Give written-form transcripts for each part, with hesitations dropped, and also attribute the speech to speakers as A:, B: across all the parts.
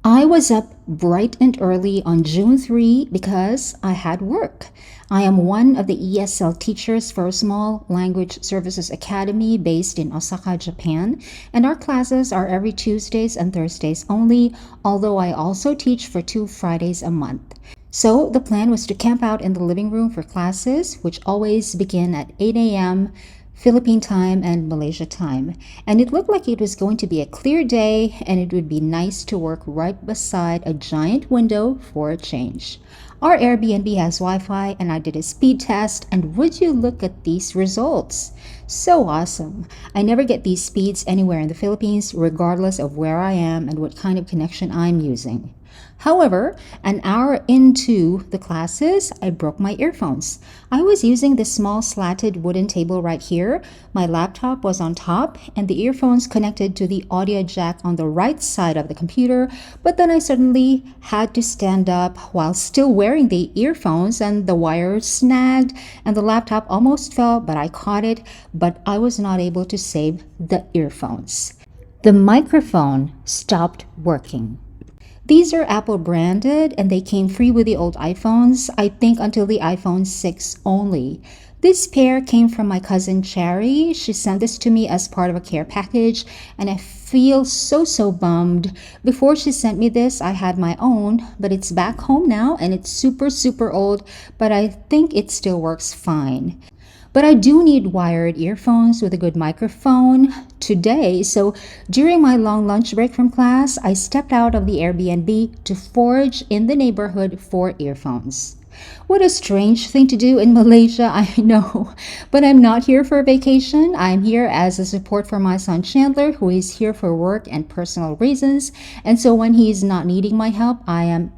A: I was up bright and early on June 3 because I had work. I am one of the ESL teachers for a small language services academy based in Osaka, Japan, and our classes are every Tuesdays and Thursdays only, although I also teach for 2 Fridays a month. So the plan was to camp out in the living room for classes, which always begin at 8 a.m. Philippine time and Malaysia time. And it looked like it was going to be a clear day and it would be nice to work right beside a giant window for a change. Our Airbnb has Wi-Fi and I did a speed test, and would you look at these results? So awesome. I never get these speeds anywhere in the Philippines, regardless of where I am and what kind of connection I'm using. However, an hour into the classes, I broke my earphones. I was using this small slatted wooden table right here. My laptop was on top, and the earphones connected to the audio jack on the right side of the computer. But then I suddenly had to stand up while still wearing the earphones, and the wire snagged, and the laptop almost fell, but I caught it. But I was not able to save the earphones. The microphone stopped working. These are Apple branded and they came free with the old iPhones, I think until the iPhone 6 only. This pair came from my cousin Cherry. She sent this to me as part of a care package, and I feel so bummed. Before she sent me this, I had my own, but it's back home now and it's super old, but I think it still works fine. But I do need wired earphones with a good microphone today, so during my long lunch break from class, I stepped out of the Airbnb to forage in the neighborhood for earphones. What a strange thing to do in Malaysia, I know. But I'm not here for a vacation. I'm here as a support for my son Chandler, who is here for work and personal reasons. And so when he's not needing my help, I am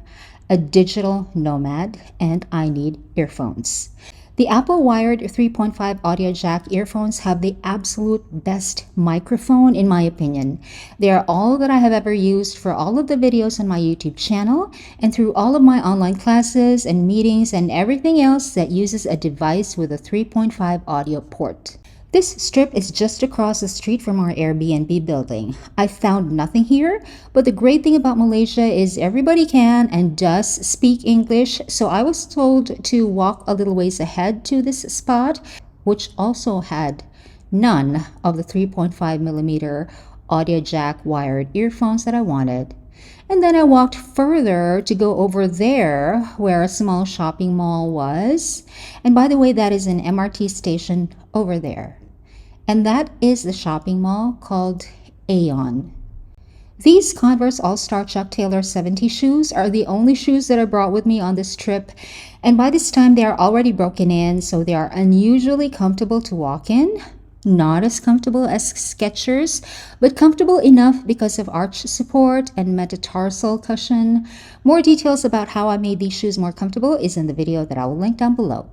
A: a digital nomad and I need earphones. The Apple wired 3.5 audio jack earphones have the absolute best microphone in my opinion. They are all that I have ever used for all of the videos on my YouTube channel and through all of my online classes and meetings and everything else that uses a device with a 3.5 audio port. This strip is just across the street from our Airbnb building. I found nothing here, but the great thing about Malaysia is everybody can and does speak English, so I was told to walk a little ways ahead to this spot, which also had none of the 3.5mm audio jack wired earphones that I wanted. And then I walked further to go over there where a small shopping mall was. And by the way, that is an MRT station over there. And that is the shopping mall called Aeon. These Converse All-Star Chuck Taylor 70 shoes are the only shoes that I brought with me on this trip. And by this time, they are already broken in, so they are unusually comfortable to walk in. Not as comfortable as Skechers, but comfortable enough because of arch support and metatarsal cushion. More details about how I made these shoes more comfortable is in the video that I will link down below.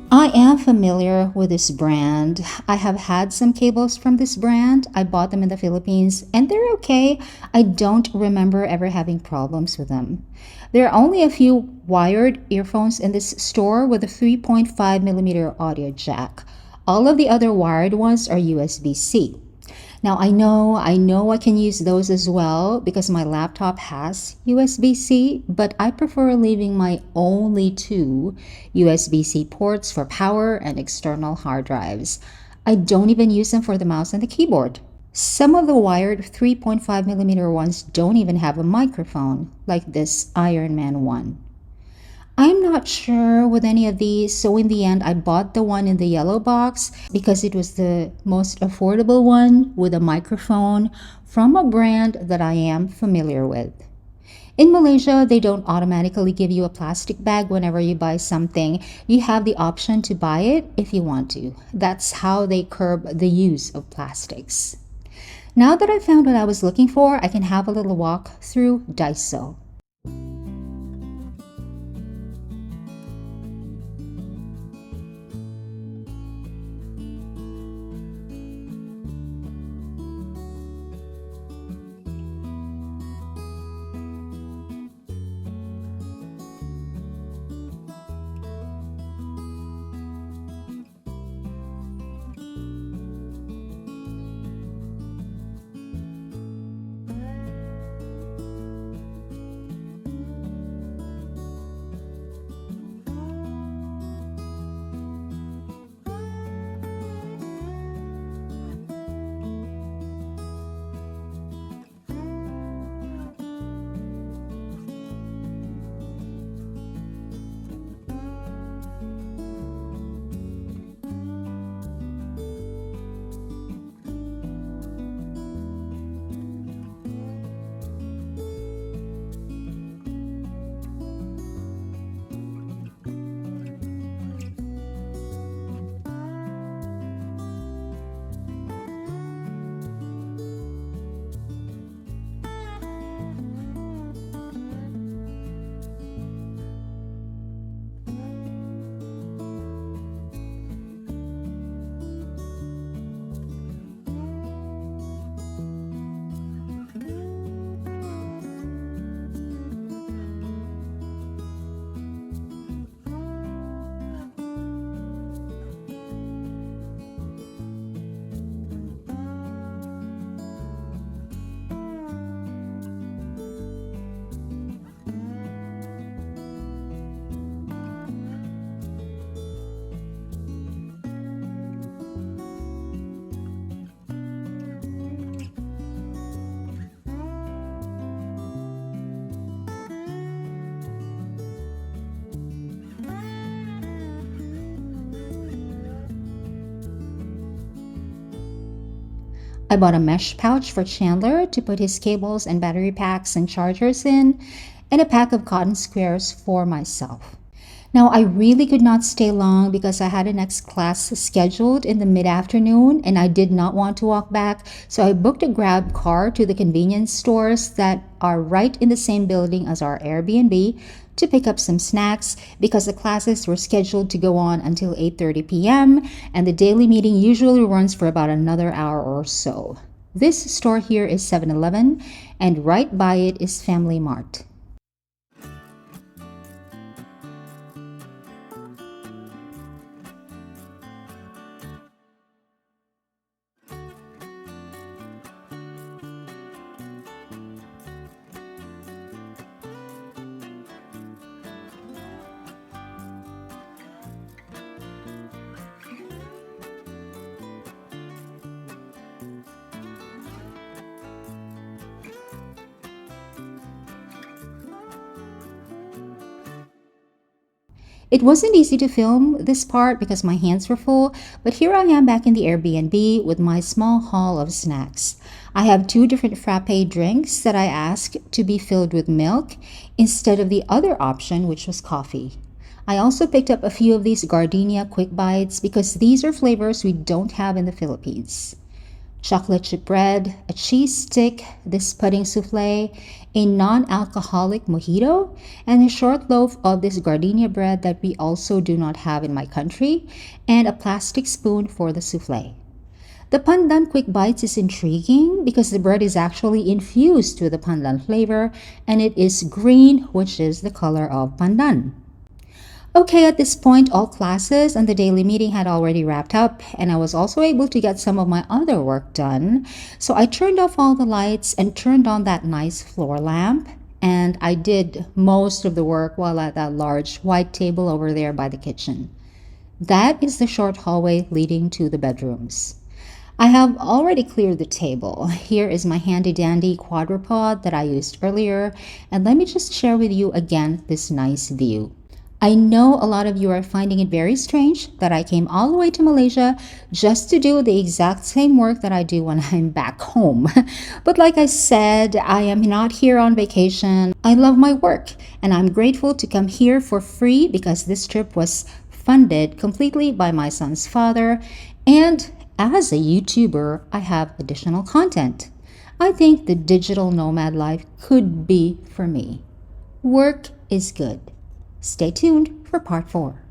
A: I am familiar with this brand. I have had some cables from this brand. I bought them in the Philippines and they're okay. I don't remember ever having problems with them. There are only a few wired earphones in this store with a 3.5mm audio jack. All of the other wired ones are USB-C. Now I know I can use those as well because my laptop has USB-C, but I prefer leaving my only two USB-C ports for power and external hard drives. I don't even use them for the mouse and the keyboard. Some of the wired 3.5mm ones don't even have a microphone, like this Iron Man one. I'm not sure with any of these, so in the end, I bought the one in the yellow box because it was the most affordable one with a microphone from a brand that I am familiar with. In Malaysia, they don't automatically give you a plastic bag whenever you buy something. You have the option to buy it if you want to. That's how they curb the use of plastics. Now that I found what I was looking for, I can have a little walk through Daiso. I bought a mesh pouch for Chandler to put his cables and battery packs and chargers in, and a pack of cotton squares for myself. Now, I really could not stay long because I had a next class scheduled in the mid afternoon and I did not want to walk back, so I booked a grab car to the convenience stores that are right in the same building as our Airbnb to pick up some snacks because the classes were scheduled to go on until 8:30 p.m. and the daily meeting usually runs for about another hour or so. This store here is 7-Eleven and right by it is Family Mart. It wasn't easy to film this part because my hands were full, but here I am back in the Airbnb with my small haul of snacks. I have two different frappe drinks that I asked to be filled with milk instead of the other option, which was coffee. I also picked up a few of these gardenia quick bites because these are flavors we don't have in the Philippines. Chocolate chip bread, a cheese stick, this pudding souffle, a non-alcoholic mojito, and a short loaf of this gardenia bread that we also do not have in my country, and a plastic spoon for the souffle. The pandan quick bites is intriguing because the bread is actually infused with the pandan flavor and it is green, which is the color of pandan. Okay, at this point, all classes and the daily meeting had already wrapped up, and I was also able to get some of my other work done. So I turned off all the lights and turned on that nice floor lamp, and I did most of the work while at that large white table over there by the kitchen. That is the short hallway leading to the bedrooms. I have already cleared the table. Here is my handy dandy quadrupod that I used earlier, and let me just share with you again this nice view. I know a lot of you are finding it very strange that I came all the way to Malaysia just to do the exact same work that I do when I'm back home. But like I said, I am not here on vacation. I love my work and I'm grateful to come here for free because this trip was funded completely by my son's father. And as a YouTuber, I have additional content. I think the digital nomad life could be for me. Work is good. Stay tuned for part 4.